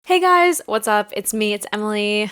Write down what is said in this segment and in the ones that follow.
Hey guys, what's up? It's me, it's Emily.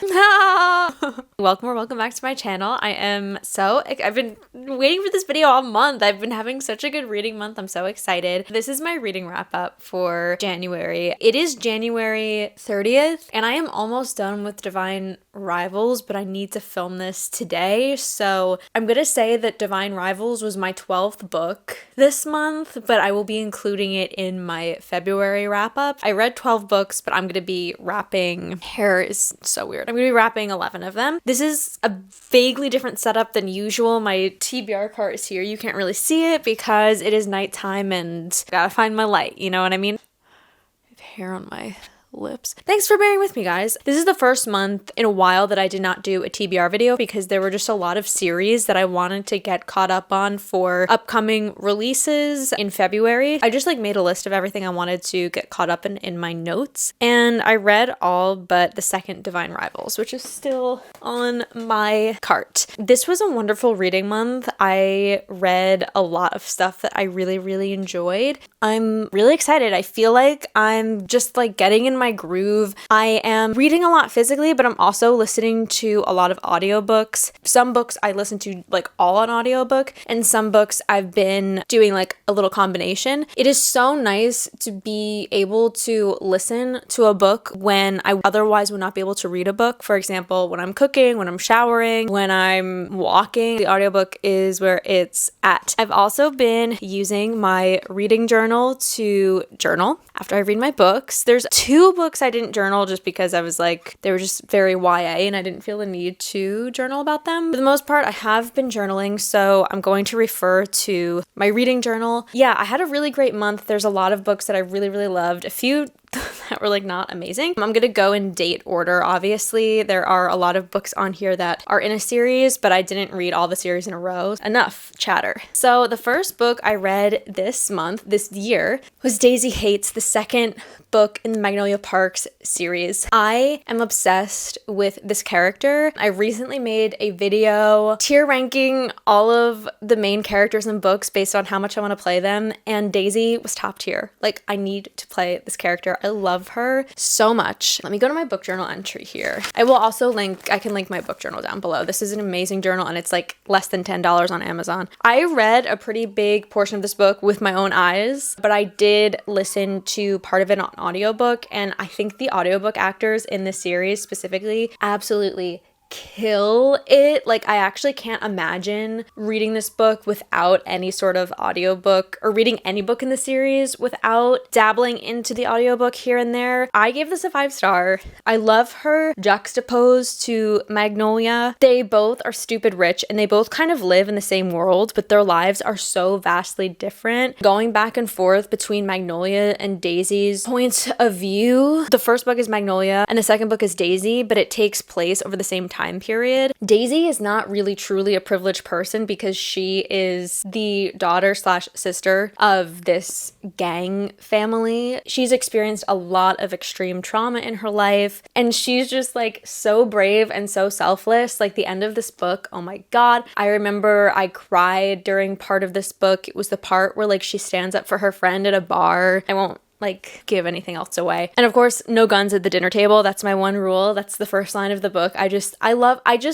Welcome back to my channel. I've been waiting for this video all month. I've been having such a good reading month. I'm so excited. This is my reading wrap up for January. It is January 30th, and I am almost done with Divine Rivals, but I need to film this today. So I'm gonna say that Divine Rivals was my 12th book this month, but I will be including it in my February wrap up. I read 12 books, but I'm gonna be wrapping, hair is so weird. I'm gonna be wrapping 11 of them. This is a vaguely different setup than usual. My TBR cart is here. You can't really see it because it is nighttime and gotta find my light, you know what I mean? I have hair on my lips. Thanks for bearing with me, guys. This is the first month in a while that I did not do a TBR video because there were just a lot of series that I wanted to get caught up on for upcoming releases in February. I just made a list of everything I wanted to get caught up in my notes, and I read all but the second Divine Rivals, which is still on my cart. This was a wonderful reading month. I read a lot of stuff that I really enjoyed. I'm really excited. I feel like I'm just getting in my groove. I am reading a lot physically, but I'm also listening to a lot of audiobooks. Some books I listen to all on audiobook, and some books I've been doing a little combination. It is so nice to be able to listen to a book when I otherwise would not be able to read a book. For example, when I'm cooking, when I'm showering, when I'm walking, the audiobook is where it's at. I've also been using my reading journal to journal after I read my books. There's two books I didn't journal just because I was they were just very YA and I didn't feel the need to journal about them. For the most part, I have been journaling, so I'm going to refer to my reading journal. Yeah, I had a really great month. There's a lot of books that I really loved. A few that were not amazing. I'm gonna go in date order. Obviously, there are a lot of books on here that are in a series, but I didn't read all the series in a row. Enough chatter. So the first book I read this year, was Daisy Haites, the second book in the Magnolia Parks series. I am obsessed with this character. I recently made a video tier ranking all of the main characters in books based on how much I want to play them, and Daisy was top tier. I need to play this character. I love her so much. Let me go to my book journal entry here. I can link my book journal down below. This is an amazing journal and it's less than $10 on Amazon. I read a pretty big portion of this book with my own eyes, but I did listen to part of it on audiobook, and I think the audiobook actors in this series specifically absolutely kill it. I actually can't imagine reading this book without any sort of audiobook, or reading any book in the series without dabbling into the audiobook here and there. I gave this a 5-star. I love her juxtaposed to Magnolia. They both are stupid rich and they both kind of live in the same world, but their lives are so vastly different. Going back and forth between Magnolia and Daisy's points of view. The first book is Magnolia and the second book is Daisy, but it takes place over the same time period. Daisy is not really truly a privileged person because she is the daughter/sister of this gang family. She's experienced a lot of extreme trauma in her life, and she's just so brave and so selfless. The end of this book, oh my god, I remember I cried during part of this book. It was the part where she stands up for her friend at a bar. I won't give anything else away. And of course, no guns at the dinner table. That's my one rule. That's the first line of the book. I just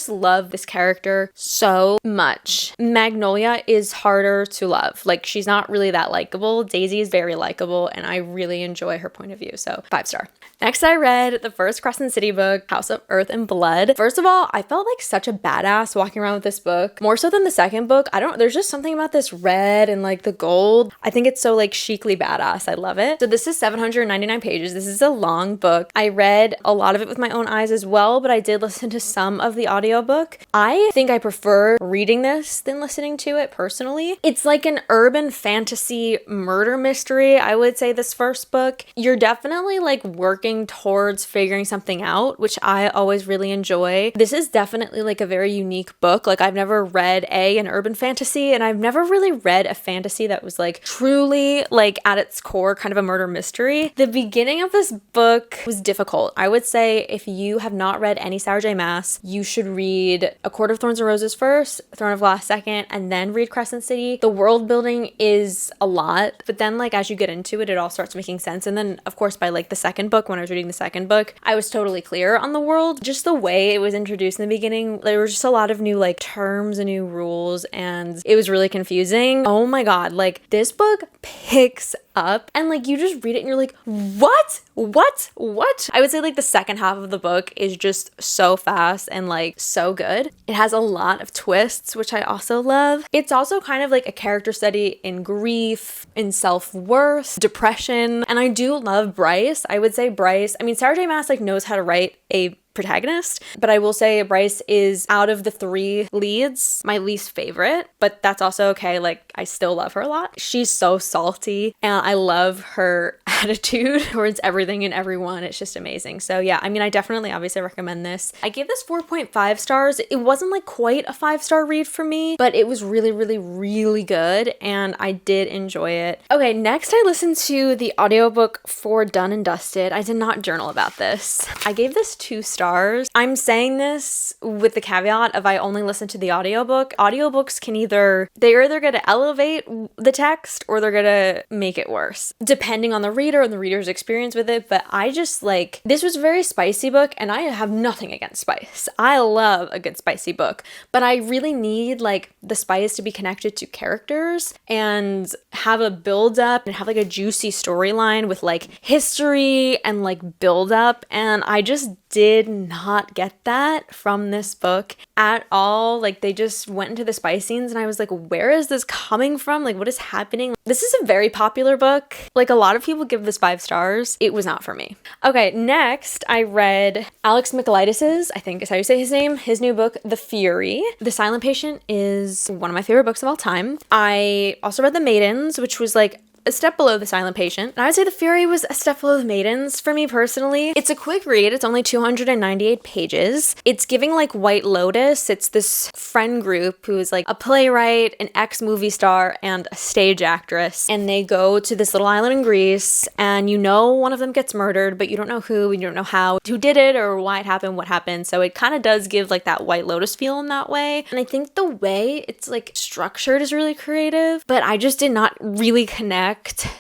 love this character so much. Magnolia is harder to love. She's not really that likable. Daisy is very likable and I really enjoy her point of view. So 5-star. Next, I read the first Crescent City book, House of Earth and Blood. First of all, I felt like such a badass walking around with this book. More so than the second book. There's just something about this red and the gold. I think it's so chicly badass. I love it. So this is 799 pages. This is a long book. I read a lot of it with my own eyes as well, but I did listen to some of the audiobook. I think I prefer reading this than listening to it personally. It's an urban fantasy murder mystery, I would say, this first book. You're definitely working towards figuring something out, which I always really enjoy. This is definitely a very unique book. I've never read an urban fantasy, and I've never really read a fantasy that was truly at its core kind of a murder murder mystery. The beginning of this book was difficult. I would say if you have not read any Sarah J Maas, you should read A Court of Thorns and Roses first, Throne of Glass second, and then read Crescent City. The world building is a lot, but then like as you get into it, it all starts making sense. And then of course by like the second book, when I was reading the second book, I was totally clear on the world. Just the way it was introduced in the beginning, there was just a lot of new like terms and new rules, and it was really confusing. Oh my god, like this book picks up and like you just read it and you're like, what? I would say like the second half of the book is just so fast and like so good. It has a lot of twists, which I also love. It's also kind of like a character study in grief, in self-worth, depression, and I do love Bryce. I would say Bryce, I mean Sarah J Maas like knows how to write a protagonist, but I will say Bryce is, out of the 3 leads, my least favorite, but that's also okay. Like I still love her a lot. She's so salty and I love her attitude towards everything and everyone. It's just amazing. So yeah, I mean, I definitely obviously recommend this. I gave this 4.5 stars. It wasn't like quite a 5-star read for me, but it was really, really, really good and I did enjoy it. Okay, next I listened to the audiobook for Done and Dusted. I did not journal about this. I gave this 2 stars. I'm saying this with the caveat of I only listen to the audiobook. Audiobooks can they're either going to elevate the text or they're going to make it worse, depending on the reader and the reader's experience with it. But I just like, this was a very spicy book and I have nothing against spice. I love a good spicy book, but I really need like the spice to be connected to characters and have a build up and have like a juicy storyline with like history and like build up. And I just did not get that from this book at all. Like they just went into the spice scenes and I was like, where is this coming from? Like what is happening? This is a very popular book. Like a lot of people give this 5 stars. It was not for me. Okay, next I read Alex Michaelides, I think is how you say his name, his new book, The Fury. The Silent Patient is one of my favorite books of all time. I also read The Maidens, which was like a step below The Silent Patient. And I would say The Fury was a step below The Maidens for me personally. It's a quick read. It's only 298 pages. It's giving like White Lotus. It's this friend group who is like a playwright, an ex-movie star, and a stage actress. And they go to this little island in Greece and you know one of them gets murdered, but you don't know who and you don't know how, who did it or why it happened, what happened. So it kind of does give like that White Lotus feel in that way. And I think the way it's like structured is really creative, but I just did not really connect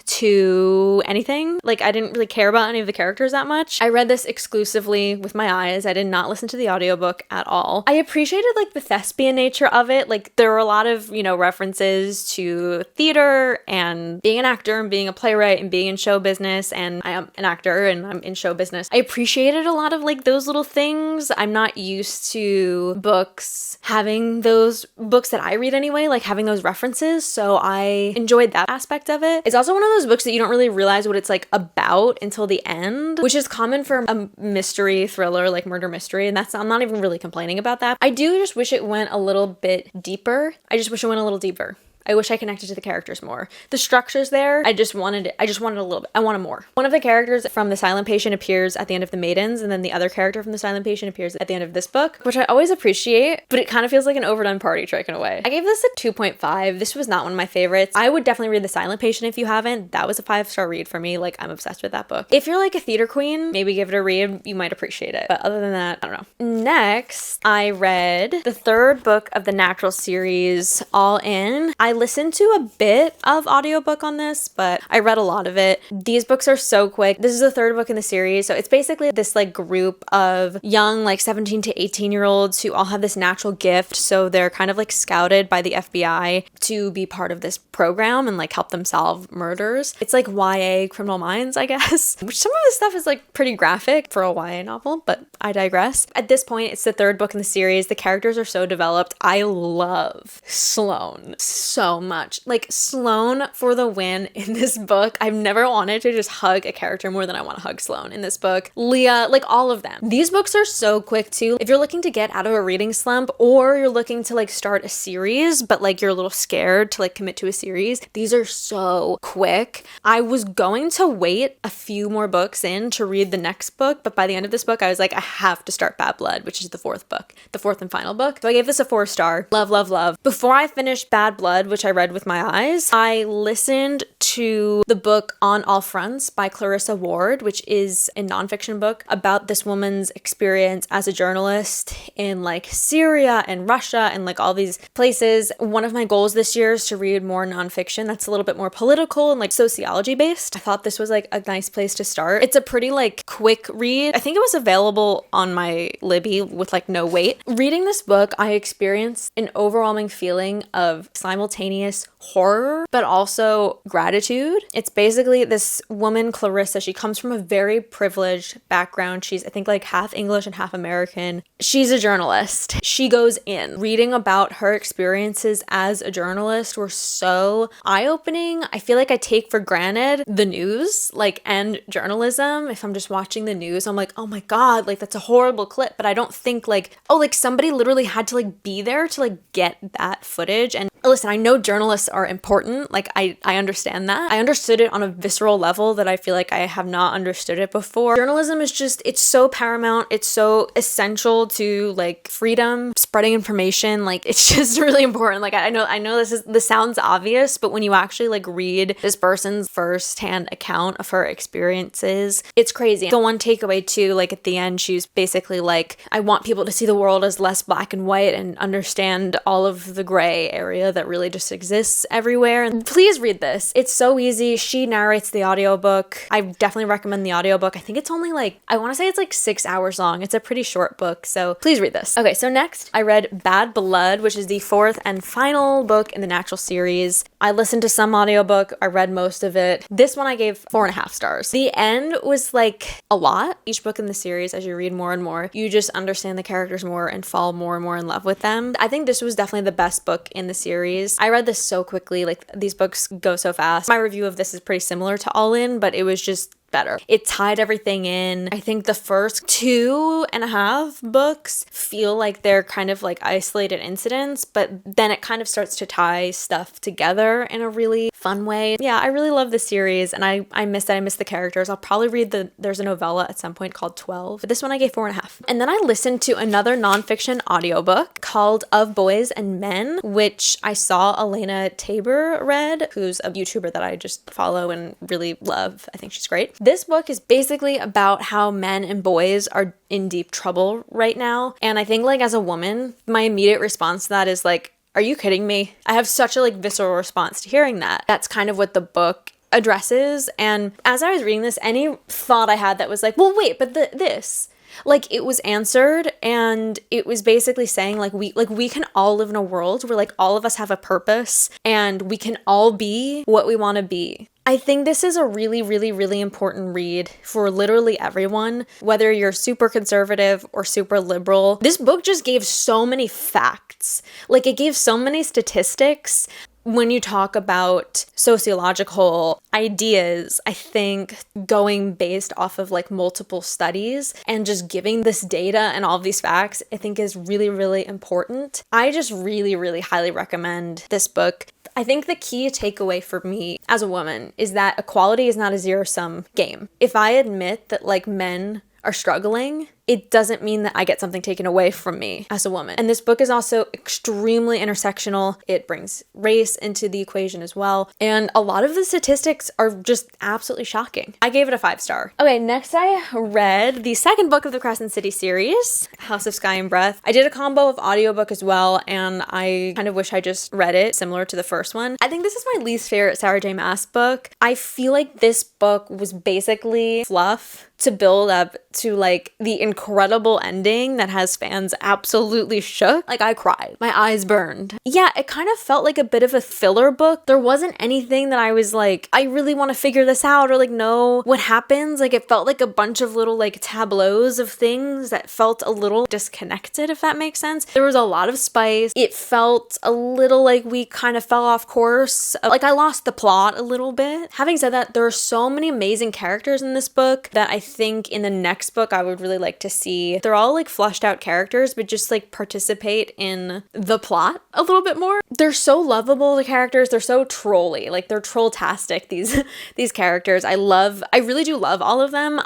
to anything. Like I didn't really care about any of the characters that much. I read this exclusively with my eyes. I did not listen to the audiobook at all. I appreciated like the thespian nature of it. Like there were a lot of, you know, references to theater and being an actor and being a playwright and being in show business, and I am an actor and I'm in show business. I appreciated a lot of like those little things. I'm not used to books having those books that I read anyway, like having those references. So I enjoyed that aspect of it. It's also one of those books that you don't really realize what it's like about until the end, which is common for a mystery thriller, like murder mystery. And I'm not even really complaining about that. I do just wish it went a little bit deeper. I just wish it went a little deeper. I wish I connected to the characters more. The structure's there. I just wanted a little bit. I wanted more. One of the characters from The Silent Patient appears at the end of The Maidens, and then the other character from The Silent Patient appears at the end of this book, which I always appreciate, but it kind of feels like an overdone party trick in a way. I gave this a 2.5. This was not one of my favorites. I would definitely read The Silent Patient if you haven't. That was a 5-star read for me. Like, I'm obsessed with that book. If you're like a theater queen, maybe give it a read. You might appreciate it. But other than that, I don't know. Next, I read the 3rd book of the Natural series, All In. I listened to a bit of audiobook on this, but I read a lot of it. These books are so quick. This is the 3rd book in the series, so it's basically this like group of young like 17 to 18-year-olds who all have this natural gift, so they're kind of like scouted by the FBI to be part of this program and like help them solve murders. It's like YA Criminal Minds, I guess, which some of this stuff is like pretty graphic for a YA novel, but I digress. At this point, it's the 3rd book in the series. The characters are so developed. I love Sloane so much. Like, Sloane for the win in this book. I've never wanted to just hug a character more than I want to hug Sloane in this book. Leah, like all of them. These books are so quick too. If you're looking to get out of a reading slump, or you're looking to like start a series, but like you're a little scared to like commit to a series, these are so quick. I was going to wait a few more books in to read the next book, but by the end of this book, I was like, I have to start Bad Blood, which is the 4th book, the 4th and final book. So I gave this a 4-star. Love, love, love. Before I finished Bad Blood, which I read with my eyes. I listened to the book On All Fronts by Clarissa Ward, which is a nonfiction book about this woman's experience as a journalist in like Syria and Russia and like all these places. One of my goals this year is to read more nonfiction that's a little bit more political and like sociology based. I thought this was like a nice place to start. It's a pretty like quick read. I think it was available on my Libby with like no wait. Reading this book, I experienced an overwhelming feeling of simultaneous horror, but also gratitude. It's basically this woman, Clarissa. She comes from a very privileged background. She's, I think, like half English and half American. She's a journalist. She goes in. Reading about her experiences as a journalist were so eye-opening. I feel like I take for granted the news, like, and journalism. If I'm just watching the news, I'm like, oh my God, like, that's a horrible clip. But I don't think like, oh, like somebody literally had to like be there to like get that footage. And listen, I know journalists are important. Like I understand that. I understood it on a visceral level that I feel like I have not understood it before. Journalism is just, it's so paramount. It's so essential to like freedom, spreading information. Like it's just really important. Like I know this sounds obvious, but when you actually like read this person's firsthand account of her experiences, it's crazy. The one takeaway too, like at the end, she was basically like, I want people to see the world as less black and white and understand all of the gray area that really just exists everywhere. And please read this. It's so easy. She narrates the audiobook. I definitely recommend the audiobook. I think it's only like, I want to say it's like 6 hours long. It's a pretty short book, so please read this. Okay, so next I read Bad Blood, which is the 4th and final book in the Natural series. I listened to some audiobook. I read most of it. This one I gave 4.5 stars. The end was like a lot. Each book in the series, as you read more and more, you just understand the characters more and fall more and more in love with them. I think this was definitely the best book in the series. I read this so quickly. Like these books go so fast. My review of this is pretty similar to All In, but it was just better. It tied everything in. I think the first 2.5 books feel like they're kind of like isolated incidents, but then it kind of starts to tie stuff together in a really fun way. Yeah, I really love this series, and I miss it. I miss the characters. I'll probably read there's a novella at some point called 12, but this one I gave 4.5. And then I listened to another nonfiction audiobook called Of Boys and Men, which I saw Elena Tabor read, who's a YouTuber that I just follow and really love. I think she's great. This book is basically about how men and boys are in deep trouble right now. And I think like as a woman, my immediate response to that is like, are you kidding me? I have such a like visceral response to hearing that. That's kind of what the book addresses. And as I was reading this, any thought I had that was like, well, wait, but this, like it was answered, and it was basically saying like we can all live in a world where like all of us have a purpose and we can all be what we want to be. I think this is a really, really, really important read for literally everyone, whether you're super conservative or super liberal. This book just gave so many facts. Like it gave so many statistics. When you talk about sociological ideas, I think going based off of like multiple studies and just giving this data and all of these facts, I think is really, really important. I just really, really highly recommend this book. I think the key takeaway for me as a woman is that equality is not a zero-sum game. If I admit that like men are struggling, it doesn't mean that I get something taken away from me as a woman. And this book is also extremely intersectional. It brings race into the equation as well. And a lot of the statistics are just absolutely shocking. I gave it a 5-star. Okay, next I read the second book of the Crescent City series, House of Sky and Breath. I did a combo of audiobook as well, and I kind of wish I just read it similar to the first one. I think this is my least favorite Sarah J. Maas book. I feel like this book was basically fluff to build up to like the incredible ending that has fans absolutely shook. Like I cried. My eyes burned. Yeah, it kind of felt like a bit of a filler book. There wasn't anything that I was like, I really want to figure this out or like know what happens. Like it felt like a bunch of little like tableaus of things that felt a little disconnected, if that makes sense. There was a lot of spice. It felt a little like we kind of fell off course. Like I lost the plot a little bit. Having said that, there are so many amazing characters in this book that I think in the next book I would really like to see. They're all like fleshed out characters, but just like participate in the plot a little bit more. They're so lovable, the characters. They're so trolly. Like they're troll-tastic, these characters. I really do love all of them.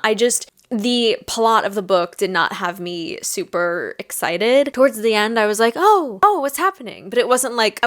the plot of the book did not have me super excited. Towards the end, I was like, oh, what's happening? But it wasn't like,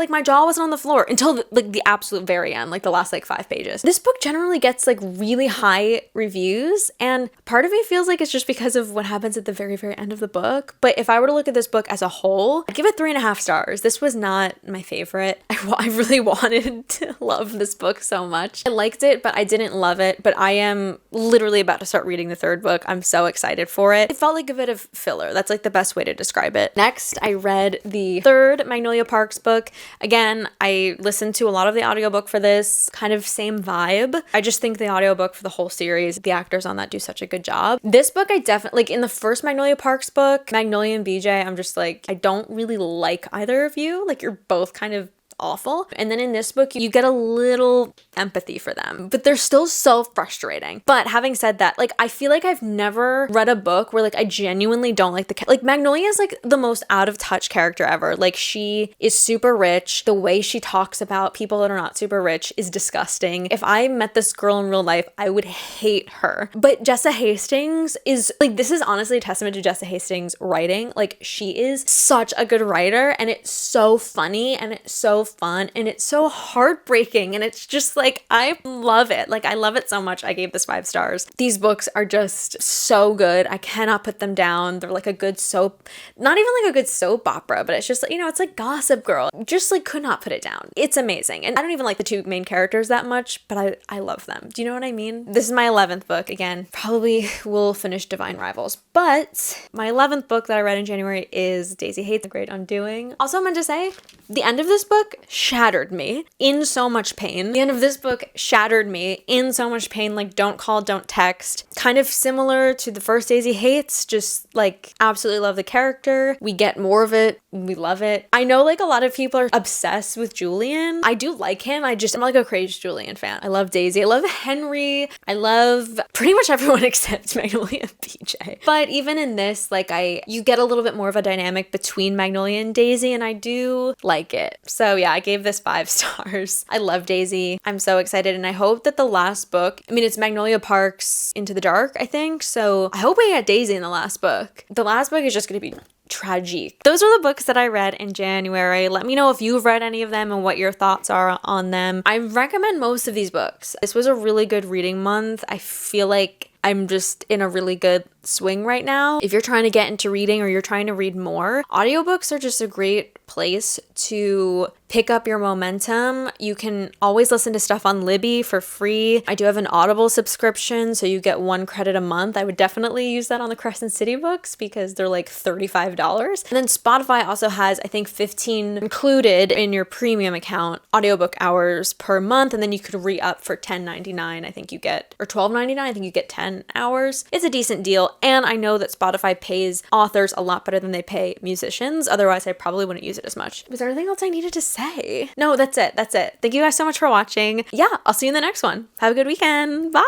my jaw wasn't on the floor until the absolute very end, like the last like 5 pages. This book generally gets like really high reviews, and part of me feels like it's just because of what happens at the very, very end of the book. But if I were to look at this book as a whole, I'd give it 3.5 stars. This was not my favorite. I really wanted to love this book so much. I liked it, but I didn't love it. But I am literally about to start reading the 3rd book. I'm so excited for it. It felt like a bit of filler. That's like the best way to describe it. Next, I read the 3rd Magnolia Parks book. Again, I listened to a lot of the audiobook for this, kind of same vibe. I just think the audiobook for the whole series, the actors on that do such a good job. This book, I definitely, like in the first Magnolia Parks book, Magnolia and BJ, I'm just like, I don't really like either of you. Like, you're both kind of awful. And then in this book, you get a little empathy for them, but they're still so frustrating. But having said that, like, I feel like I've never read a book where like I genuinely don't like like Magnolia is like the most out of touch character ever. Like, she is super rich. The way she talks about people that are not super rich is disgusting. If I met this girl in real life, I would hate her. But Jessa Hastings is like, this is honestly a testament to Jessa Hastings' writing. Like, she is such a good writer, and it's so funny, and it's so fun, and it's so heartbreaking, and it's just like, I love it. Like, I love it so much. I gave this 5 stars. These books are just so good. I cannot put them down. They're like a good soap, not even like a good soap opera, but it's just, you know, it's like Gossip Girl. Just like could not put it down. It's amazing. And I don't even like the 2 main characters that much, but I love them. Do you know what I mean? This is my 11th book. Again, probably will finish Divine Rivals, but my 11th book that I read in January is Daisy Haites: The Great Undoing. Also, I meant to say, the end of this book shattered me in so much pain. The end of this book shattered me in so much pain. Like, don't call, don't text. Kind of similar to the first Daisy Haites, just like absolutely love the character. We get more of it. We love it. I know like a lot of people are obsessed with Julian. I do like him. I'm like a crazy Julian fan. I love Daisy. I love Henry. I love pretty much everyone except Magnolia and BJ. But even in this, like you get a little bit more of a dynamic between Magnolia and Daisy, and I do like it. So yeah, I gave this 5 stars. I love Daisy. I'm so excited, and I hope that the last book, I mean, it's Magnolia Parks Into the Dark, I think. So I hope we get Daisy in the last book. The last book is just going to be tragic. Those are the books that I read in January. Let me know if you've read any of them and what your thoughts are on them. I recommend most of these books. This was a really good reading month. I feel like I'm just in a really good swing right now. If you're trying to get into reading or you're trying to read more, audiobooks are just a great place to pick up your momentum. You can always listen to stuff on Libby for free. I do have an Audible subscription, so you get 1 credit a month. I would definitely use that on the Crescent City books because they're like $35. And then Spotify also has, I think, 15 included in your premium account audiobook hours per month, and then you could re-up for $10.99. I think you get, or $12.99. I think you get 10 hours. It's a decent deal, and I know that Spotify pays authors a lot better than they pay musicians. Otherwise, I probably wouldn't use it as much. Was there anything else I needed to say? No, that's it. That's it. Thank you guys so much for watching. Yeah, I'll see you in the next one. Have a good weekend. Bye.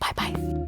Bye-bye.